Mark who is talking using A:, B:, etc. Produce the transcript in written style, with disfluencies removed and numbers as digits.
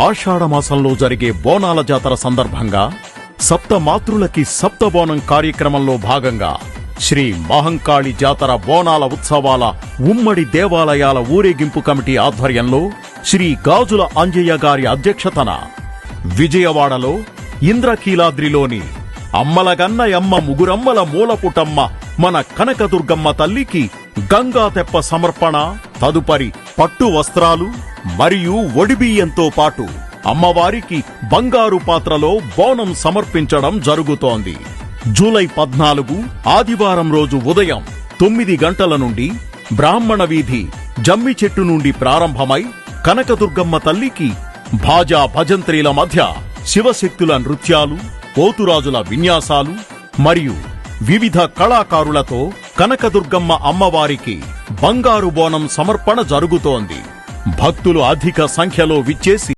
A: ఆషాఢమాసంలో జరిగే బోనాల జాతర సందర్భంగా సప్తమాతృలకి సప్తబోనం కార్యక్రమంలో భాగంగా శ్రీ మహంకాళి జాతర బోనాల ఉత్సవాల ఉమ్మడి దేవాలయాల ఊరేగింపు కమిటీ ఆధ్వర్యంలో శ్రీ గాజుల అంజయ్య గారి అధ్యక్షతన విజయవాడలో ఇంద్రకీలాద్రిలోని అమ్మలగన్నయమ్మ ముగురమ్మల మూలపుటమ్మ మన కనకదుర్గమ్మ తల్లికి గంగా తెప్ప సమర్పణ, తదుపరి పట్టు వస్త్రాలు మరియు ఒడిబియ్యంతో పాటు అమ్మవారికి బంగారు పాత్రలో బోనం సమర్పించడం జరుగుతోంది. జూలై 14 ఆదివారం రోజు ఉదయం 9 గంటల నుండి బ్రాహ్మణ వీధి జమ్మి చెట్టు నుండి ప్రారంభమై కనకదుర్గమ్మ తల్లికి భాజా భజంత్రీల మధ్య శివశక్తుల నృత్యాలు, పోతురాజుల విన్యాసాలు మరియు వివిధ కళాకారులతో కనకదుర్గమ్మ అమ్మవారికి బంగారు బోనం సమర్పణ జరుగుతోంది. భక్తులు అధిక సంఖ్యలో విచ్చేసి